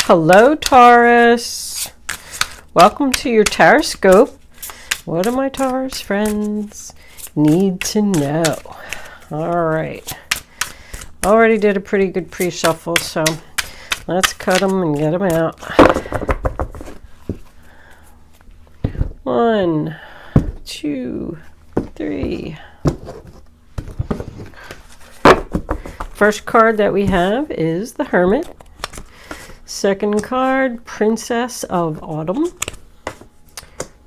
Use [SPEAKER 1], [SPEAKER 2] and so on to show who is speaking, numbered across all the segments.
[SPEAKER 1] Hello, Taurus. Welcome to your Tauroscope. What do my Taurus friends need to know? All right. Already did a pretty good pre-shuffle, so let's cut them and get them out. 1, 2, 3. First card that we have is the Hermit. Second card, Princess of Autumn.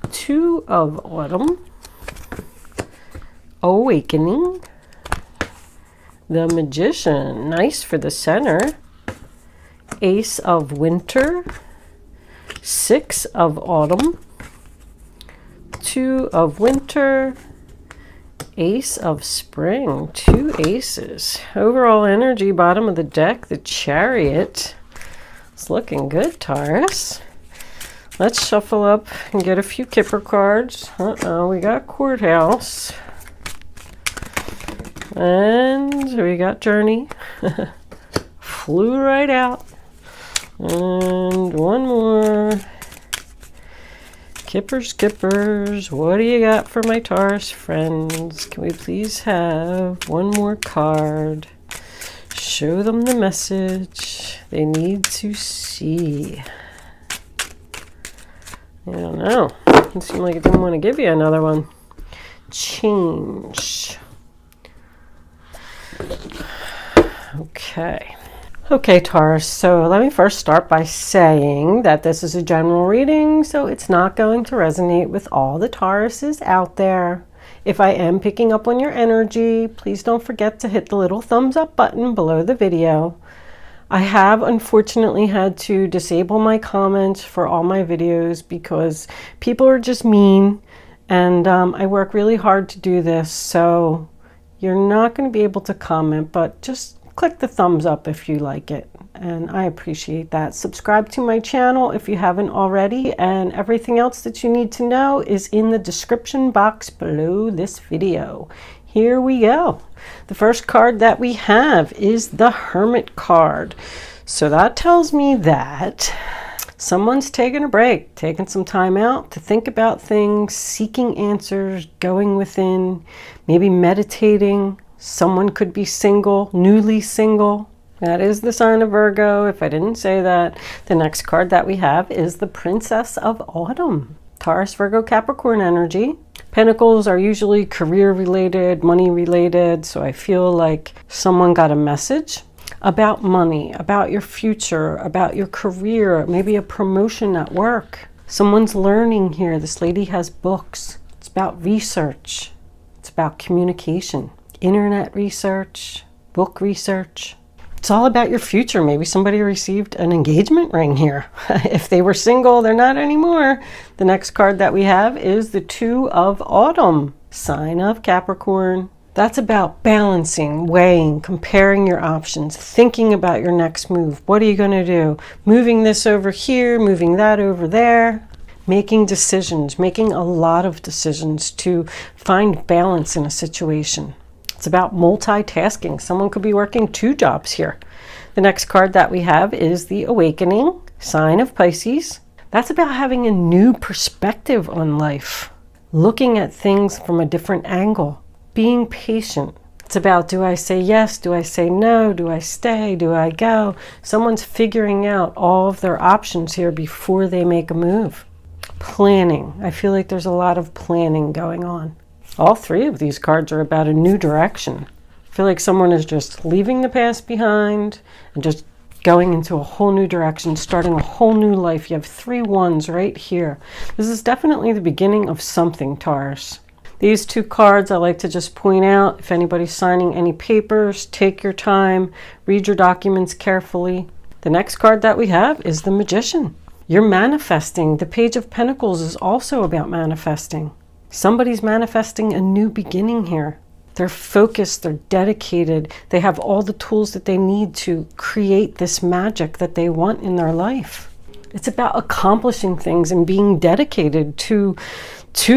[SPEAKER 1] 2 of Autumn. Awakening. The Magician, nice for the center. Ace of Winter. 6 of Autumn. 2 of Winter. Ace of Spring, 2 aces. Overall energy, bottom of the deck, the Chariot. It's looking good, Taurus. Let's shuffle up and get a few Kipper cards. We got Courthouse. And we got Journey. Flew right out. And one more. Kippers, what do you got for my Taurus friends? Can we please have one more card? Show them the message they need to see. I don't know. It seemed like it didn't want to give you another one. Change. Okay. Okay, Taurus, so let me first start by saying that this is a general reading, so it's not going to resonate with all the Tauruses out there. If I am picking up on your energy, please don't forget to hit the little thumbs up button below the video. I have unfortunately had to disable my comments for all my videos because people are just mean, and I work really hard to do this, so you're not going to be able to comment, but just click the thumbs up if you like it, and I appreciate that. Subscribe to my channel if you haven't already, and everything else that you need to know is in the description box below this video. Here we go. The first card that we have is the Hermit card. So that tells me that someone's taking a break, taking some time out to think about things, seeking answers, going within, maybe meditating. Someone could be single, newly single. That is the sign of Virgo, if I didn't say that. The next card that we have is the Princess of Autumn. Taurus, Virgo, Capricorn energy. Pentacles are usually career related, money related, so I feel like someone got a message about money, about your future, about your career, maybe a promotion at work. Someone's learning here. This lady has books. It's about research. It's about communication. Internet research, book research. It's all about your future. Maybe somebody received an engagement ring here. If they were single, they're not anymore. The next card that we have is the 2 of Autumn, sign of Capricorn. That's about balancing, weighing, comparing your options, thinking about your next move. What are you going to do? Moving this over here, moving that over there. Making decisions, making a lot of decisions to find balance in a situation. It's about multitasking. Someone could be working 2 jobs here. The next card that we have is the Awakening, sign of Pisces. That's about having a new perspective on life, looking at things from a different angle, being patient. It's about, do I say yes? Do I say no? Do I stay? Do I go? Someone's figuring out all of their options here before they make a move. Planning. I feel like there's a lot of planning going on. All 3 of these cards are about a new direction. I feel like someone is just leaving the past behind and just going into a whole new direction, starting a whole new life. You have 3 wands right here. This is definitely the beginning of something, Taurus. These 2 cards I like to just point out. If anybody's signing any papers, take your time, read your documents carefully. The next card that we have is the Magician. You're manifesting. The Page of Pentacles is also about manifesting. Somebody's manifesting a new beginning here. They're focused, they're dedicated, they have all the tools that they need to create this magic that they want in their life. It's about accomplishing things and being dedicated to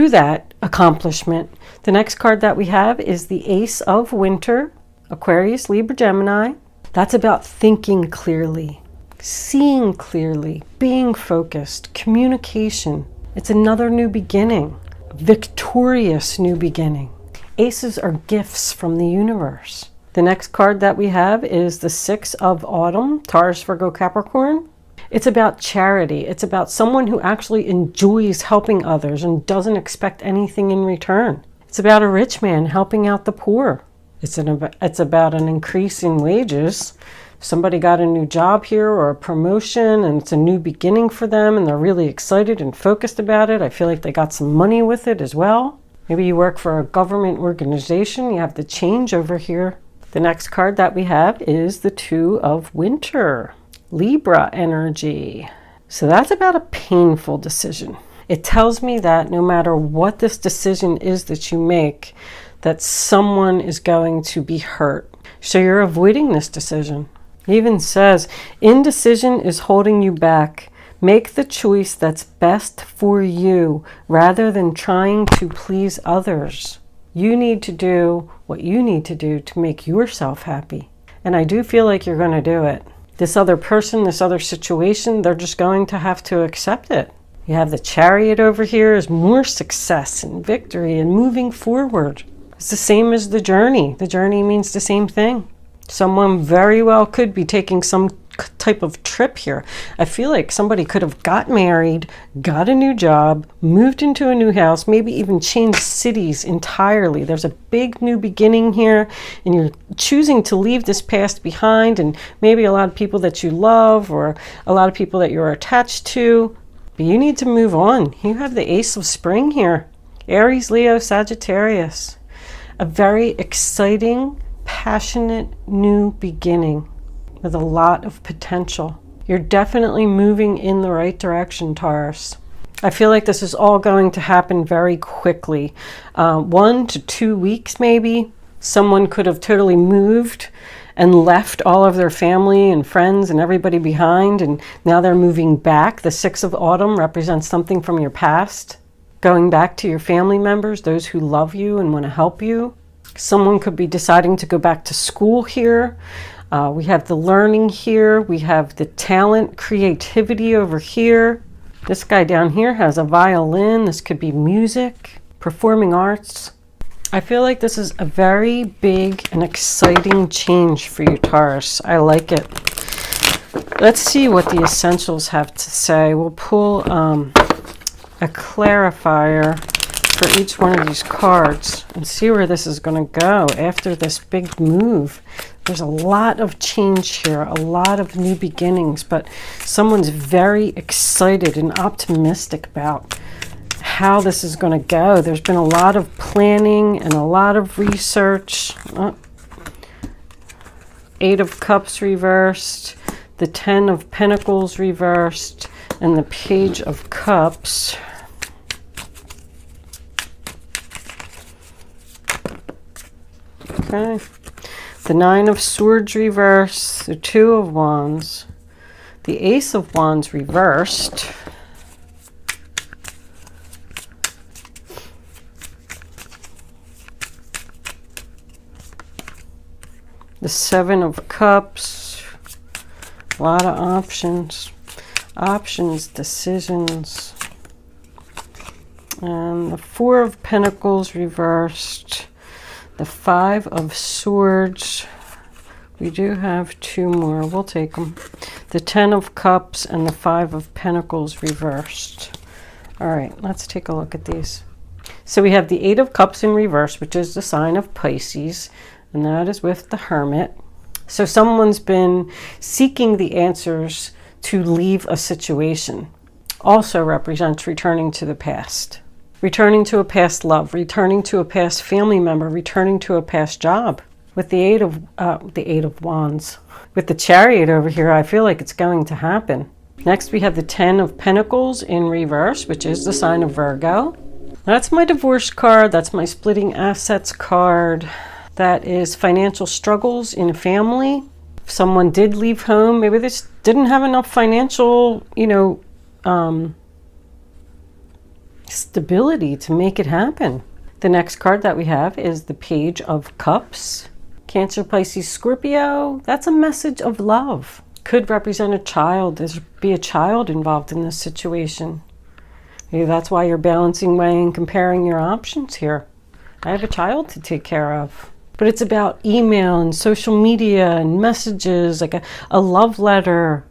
[SPEAKER 1] that accomplishment. The next card that we have is the Ace of Winter, Aquarius, Libra, Gemini. That's about thinking clearly, seeing clearly, being focused, communication. It's another new beginning, a victorious new beginning. Aces are gifts from the universe. The next card that we have is the Six of Autumn, Taurus, Virgo, Capricorn. It's about charity. It's about someone who actually enjoys helping others and doesn't expect anything in return. It's about a rich man helping out the poor. It's about an increase in wages. Somebody got a new job here or a promotion and it's a new beginning for them and they're really excited and focused about it. I feel like they got some money with it as well. Maybe you work for a government organization. You have the change over here. The next card that we have is the Two of Winter, Libra energy. So that's about a painful decision. It tells me that no matter what this decision is that you make, that someone is going to be hurt. So you're avoiding this decision. It even says, indecision is holding you back. Make the choice that's best for you rather than trying to please others. You need to do what you need to do to make yourself happy. And I do feel like you're going to do it. This other person, this other situation, they're just going to have to accept it. You have the Chariot over here as more success and victory and moving forward. It's the same as the Journey. The Journey means the same thing. Someone very well could be taking some type of trip here. I feel like somebody could have got married, got a new job, moved into a new house, maybe even changed cities entirely. There's a big new beginning here and you're choosing to leave this past behind and maybe a lot of people that you love or a lot of people that you're attached to, but you need to move on. You have the Ace of Spring here. Aries, Leo, Sagittarius. A very exciting, passionate new beginning with a lot of potential. You're definitely moving in the right direction, Taurus. I feel like this is all going to happen very quickly. 1 to 2 weeks maybe. Someone could have totally moved and left all of their family and friends and everybody behind, and now they're moving back. The Six of Autumn represents something from your past. Going back to your family members, those who love you and want to help you. Someone could be deciding to go back to school here. We have the learning here. We have the talent, creativity over here. This guy down here has a violin. This could be music, performing arts. I feel like this is a very big and exciting change for you, Taurus. I like it. Let's see what the essentials have to say. We'll pull a clarifier for each one of these cards and see where this is going to go after this big move. There's a lot of change here, a lot of new beginnings, but someone's very excited and optimistic about how this is going to go. There's been a lot of planning and a lot of research. Eight of Cups reversed, the 10 of Pentacles reversed, and the Page of Cups. Okay. The 9 of Swords reversed, the 2 of Wands, the Ace of Wands reversed, the 7 of Cups, a lot of options, decisions, and the 4 of Pentacles reversed, the 5 of Swords. We do have 2 more. We'll take them. The 10 of Cups and the 5 of Pentacles reversed. All right, let's take a look at these. So we have the 8 of Cups in reverse, which is the sign of Pisces, and that is with the Hermit. So someone's been seeking the answers to leave a situation. Also represents returning to the past. Returning to a past love, returning to a past family member, returning to a past job. With the 8 of Wands. With the Chariot over here, I feel like it's going to happen. Next we have the 10 of Pentacles in reverse, which is the sign of Virgo. That's my divorce card. That's my splitting assets card. That is financial struggles in a family. If someone did leave home, maybe they just didn't have enough financial, stability to make it happen. The next card that we have is the Page of Cups. Cancer, Pisces, Scorpio. That's a message of love. Could represent a child. There's be a child involved in this situation. Maybe that's why you're balancing, weighing, comparing your options here. I have a child to take care of. But it's about email and social media and messages, like a love letter.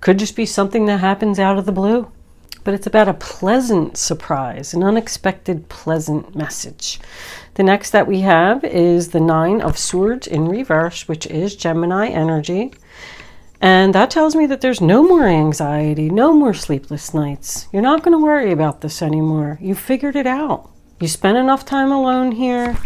[SPEAKER 1] Could just be something that happens out of the blue. But it's about a pleasant surprise, an unexpected pleasant message. The next that we have is the 9 of Swords in reverse, which is Gemini energy. And that tells me that there's no more anxiety, no more sleepless nights. You're not going to worry about this anymore. You figured it out. You spent enough time alone here.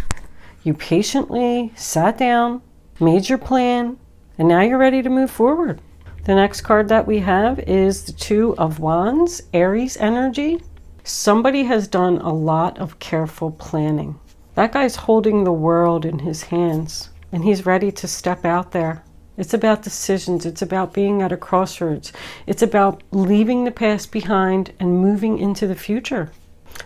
[SPEAKER 1] You patiently sat down, made your plan, and now you're ready to move forward. The next card that we have is the 2 of Wands, Aries energy. Somebody has done a lot of careful planning. That guy's holding the world in his hands, and he's ready to step out there. It's about decisions. It's about being at a crossroads. It's about leaving the past behind and moving into the future.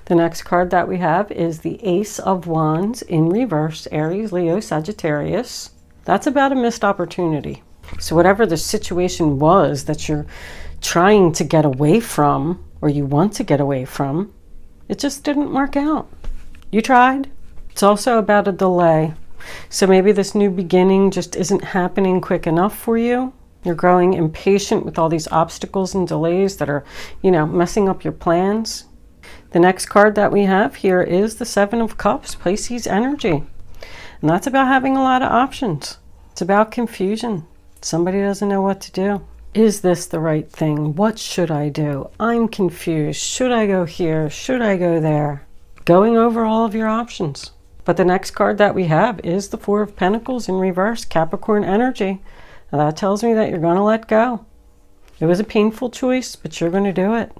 [SPEAKER 1] The next card that we have is the Ace of Wands in reverse, Aries, Leo, Sagittarius. That's about a missed opportunity. So whatever the situation was that you're trying to get away from, or you want to get away from, it just didn't work out. You tried. It's also about a delay. So maybe this new beginning just isn't happening quick enough for you. You're growing impatient with all these obstacles and delays that are, messing up your plans. The next card that we have here is the 7 of Cups, Pisces energy. And that's about having a lot of options. It's about confusion. Somebody doesn't know what to do. Is this the right thing? What should I do? I'm confused. Should I go here? Should I go there? Going over all of your options. But the next card that we have is the 4 of Pentacles in reverse, Capricorn energy. Now that tells me that you're going to let go. It was a painful choice, but you're going to do it.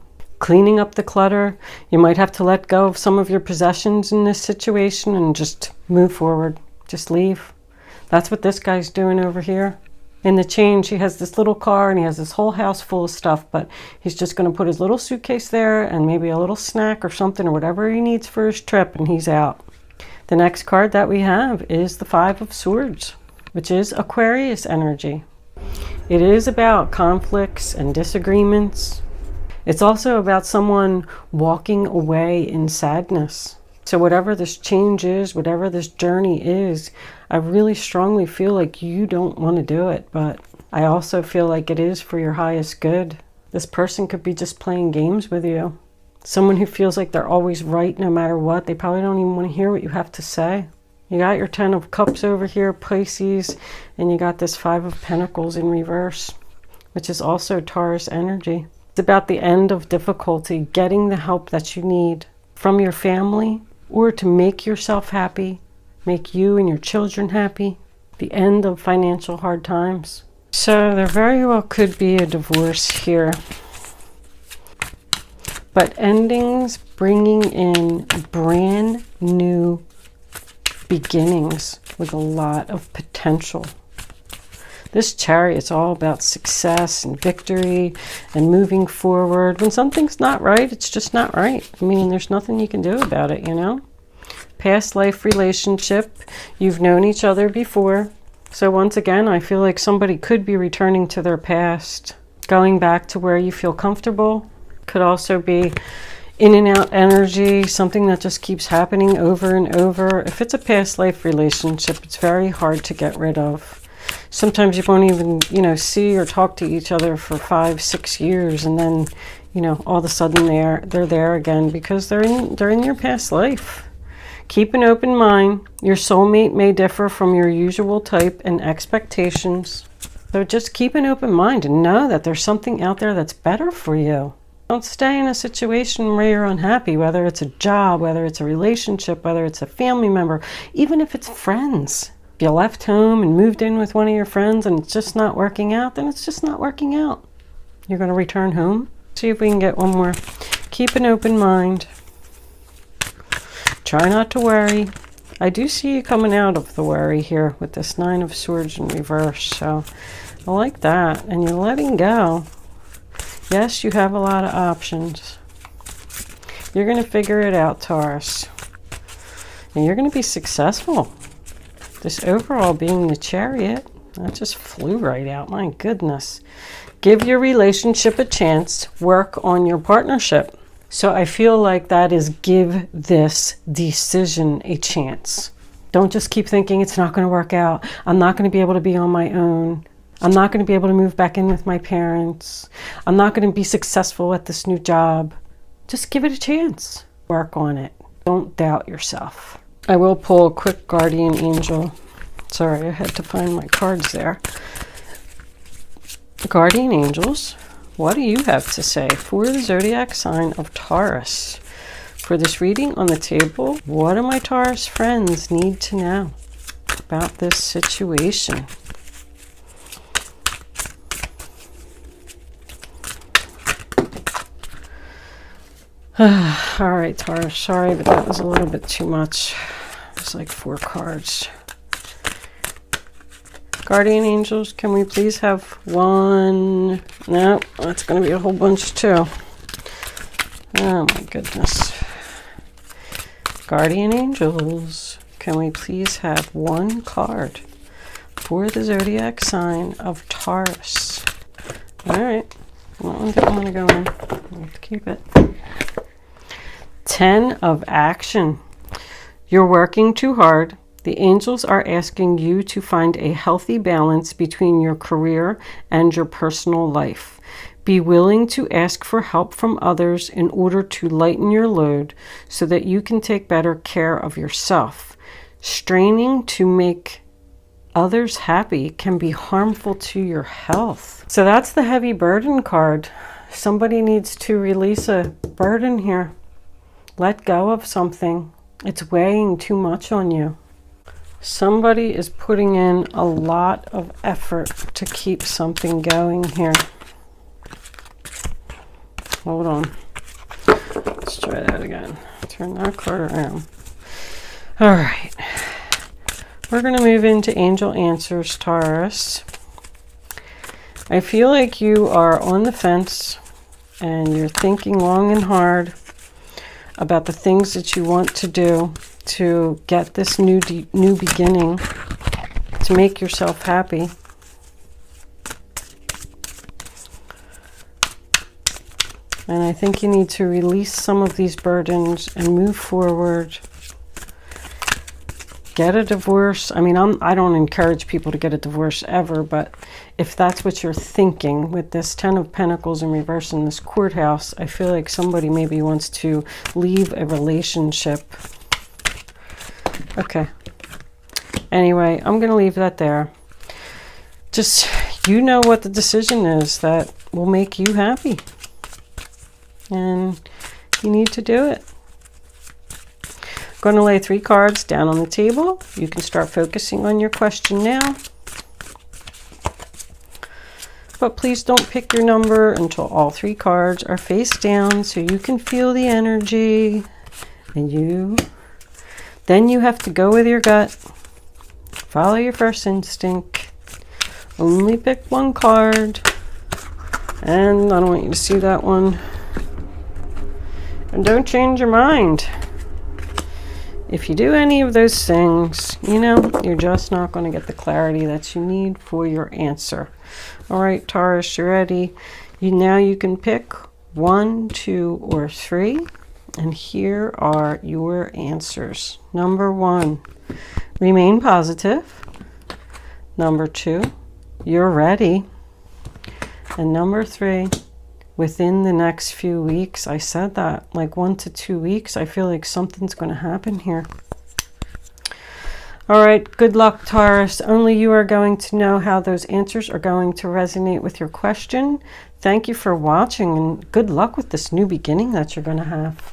[SPEAKER 1] Cleaning up the clutter. You might have to let go of some of your possessions in this situation and just move forward. Just leave. That's what this guy's doing over here. In the change, he has this little car and he has this whole house full of stuff, but he's just going to put his little suitcase there and maybe a little snack or something or whatever he needs for his trip, and he's out. The next card that we have is the 5 of Swords, which is Aquarius energy. It is about conflicts and disagreements. It's also about someone walking away in sadness. So whatever this change is, whatever this journey is, I really strongly feel like you don't want to do it, but I also feel like it is for your highest good. This person could be just playing games with you. Someone who feels like they're always right no matter what. They probably don't even want to hear what you have to say. You got your 10 of Cups over here, Pisces, and you got this 5 of Pentacles in reverse, which is also Taurus energy. It's about the end of difficulty, getting the help that you need from your family or to make yourself happy, make you and your children happy, the end of financial hard times. So there very well could be a divorce here. But endings bringing in brand new beginnings with a lot of potential. This Chariot's all about success and victory and moving forward. When something's not right, it's just not right. I mean, there's nothing you can do about it, Past life relationship. You've known each other before. So once again, I feel like somebody could be returning to their past, going back to where you feel comfortable. Could also be in and out energy, something that just keeps happening over and over. If it's a past life relationship, it's very hard to get rid of. Sometimes you won't even, see or talk to each other for 5-6 years, and then, all of a sudden they're there again because they're in your past life. Keep an open mind. Your soulmate may differ from your usual type and expectations. So just keep an open mind and know that there's something out there that's better for you. Don't stay in a situation where you're unhappy, whether it's a job, whether it's a relationship, whether it's a family member, even if it's friends. If you left home and moved in with one of your friends and it's just not working out, then it's just not working out. You're going to return home. See if we can get one more. Keep an open mind. Try not to worry. I do see you coming out of the worry here with this 9 of Swords in reverse. So I like that. And you're letting go. Yes, you have a lot of options. You're going to figure it out, Taurus. And you're going to be successful. This overall being the Chariot. That just flew right out. My goodness. Give your relationship a chance. Work on your partnership. So I feel like that is give this decision a chance. Don't just keep thinking it's not going to work out. I'm not going to be able to be on my own. I'm not going to be able to move back in with my parents. I'm not going to be successful at this new job. Just give it a chance. Work on it. Don't doubt yourself. I will pull a quick guardian angel. Sorry, I had to find my cards there. Guardian angels, what do you have to say for the zodiac sign of Taurus? For this reading on the table, what do my Taurus friends need to know about this situation? All right, Taurus, sorry, but that was a little bit too much. It's like 4 cards. Guardian angels, can we please have one? No, that's going to be a whole bunch too. Oh my goodness. Guardian angels, can we please have one card for the zodiac sign of Taurus? All right, that one didn't want to go in. I'll have to keep it. 10 of action. You're working too hard. The angels are asking you to find a healthy balance between your career and your personal life. Be willing to ask for help from others in order to lighten your load so that you can take better care of yourself. Straining to make others happy can be harmful to your health. So that's the heavy burden card. Somebody needs to release a burden here. Let go of something. It's weighing too much on you. Somebody is putting in a lot of effort to keep something going here. Hold on. Let's try that again. Turn that card around. All right. We're going to move into angel answers, Taurus. I feel like you are on the fence and you're thinking long and hard about the things that you want to do to get this new beginning, to make yourself happy. And I think you need to release some of these burdens and move forward. Get a divorce. I mean, I don't encourage people to get a divorce ever, but if that's what you're thinking with this 10 of Pentacles in reverse in this courthouse, I feel like somebody maybe wants to leave a relationship. Okay. Anyway, I'm going to leave that there. Just, you know what the decision is that will make you happy. And you need to do it. I'm going to lay 3 cards down on the table. You can start focusing on your question now. But please don't pick your number until all 3 cards are face down so you can feel the energy. And then you have to go with your gut. Follow your first instinct. Only pick 1 card. And I don't want you to see that one. And don't change your mind. If you do any of those things, you know, you're just not going to get the clarity that you need for your answer. All right, Taurus, you ready? Now you can pick 1, 2, or 3. And here are your answers. Number 1, remain positive. Number 2, you're ready. And number 3, within the next few weeks, I said that, like 1 to 2 weeks, I feel like something's going to happen here. All right, good luck, Taurus. Only you are going to know how those answers are going to resonate with your question. Thank you for watching, and good luck with this new beginning that you're going to have.